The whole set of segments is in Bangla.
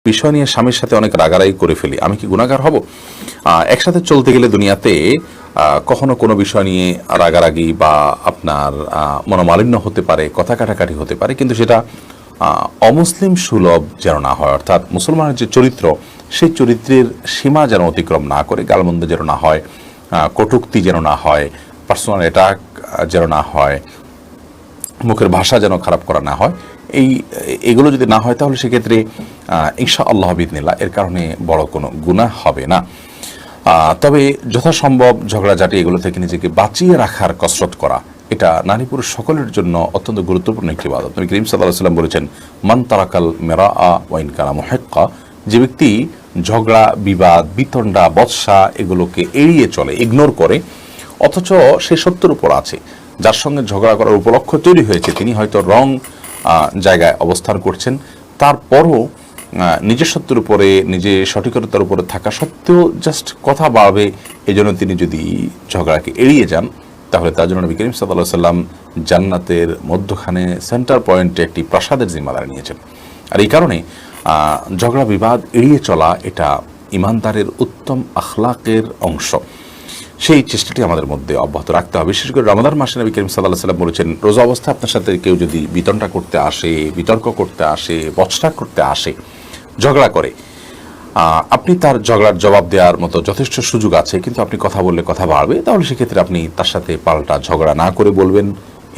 বিষয় নিয়ে স্বামীর সাথে অনেক রাগারাগি করে ফেলি, আমি কি গুনাহগার হব? একসাথে চলতে গেলে দুনিয়াতে কখনো কোনো বিষয় নিয়ে রাগারাগি বা আপনার মনোমালিন্য হতে পারে, কথা কাটাকাটি হতে পারে, কিন্তু সেটা অমুসলিম সুলভ যেন না হয়। অর্থাৎ মুসলমানের যে চরিত্র, সেই চরিত্রের সীমা যেন অতিক্রম না করে, গালমন্দ যেন না হয়, কটূক্তি যেন না হয়, পার্সোনাল অ্যাটাক যেন না হয়, মুখের ভাষা যেন খারাপ করা না হয়। এগুলো যদি না হয় তাহলে সেক্ষেত্রে ইনশাআল্লাহ বিদিনিল্লাহ এর কারণে বড় কোনো গুনাহ হবে না। তবে যথাসম্ভব ঝগড়াঝাটি এগুলো থেকে নিজেকে বাঁচিয়ে রাখার কসরত করা, এটা নারী পুরুষ সকলের জন্য অত্যন্ত গুরুত্বপূর্ণ একটি ইবাদত। নবী করিম সাল্লাল্লাহু আলাইহি ওয়াসাল্লাম বলেছেন, মান তারাকাল মিরাআ ওয়া ইন কানা মুহিক্কা, যে ব্যক্তি ঝগড়া, বিবাদ, বিতণ্ডা, বচসা এগুলোকে এড়িয়ে চলে, ইগনোর করে, অথচ সে সত্যের উপর আছে, যার সঙ্গে ঝগড়া করার উপলক্ষ তৈরি হয়েছে, তিনি হয়তো রং জায়গায় অবস্থান করছেন, তারপরও নিজের সত্যের উপরে, নিজে সঠিকতার উপরে থাকা সত্ত্বেও জাস্ট কথা বাড়বে, এই জন্য তিনি যদি ঝগড়াকে এড়িয়ে যান, তাহলে তার জন্য নবী করিম সাল্লাল্লাহু আলাইহি ওয়াসাল্লাম জান্নাতের মধ্যখানে সেন্টার পয়েন্টে একটি প্রাসাদের জিম্মাদারি নিয়েছেন। আর এই কারণে ঝগড়া বিবাদ এড়িয়ে চলা এটা ইমানদারের উত্তম আখলাকের অংশ। সেই চেষ্টাটি আমাদের মধ্যে অব্যাহত রাখতে হবে। বিশেষ করে রমাদান মাসে নবী করিম সাল্লাল্লাহু আলাইহি ওয়াসাল্লাম বলেছেন, রোজা অবস্থায় আপনার সাথে কেউ যদি বিতণ্ডা করতে আসে, বিতর্ক করতে আসে, বচসা করতে আসে, ঝগড়া করে, আপনি তার ঝগড়ার জবাব দেওয়ার মতো যথেষ্ট সুযোগ আছে, কিন্তু আপনি কথা বললে কথা বাড়বে, তাহলে সেক্ষেত্রে আপনি তার সাথে পাল্টা ঝগড়া না করে বলবেন,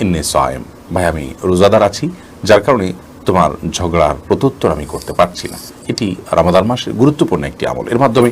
ইন্নী সায়েম, ভাই আমি রোজাদার আছি, যার কারণে তোমার ঝগড়ার প্রত্যুত্তর আমি করতে পারছি না। এটি রমাদান মাসের গুরুত্বপূর্ণ একটি আমল। এর মাধ্যমে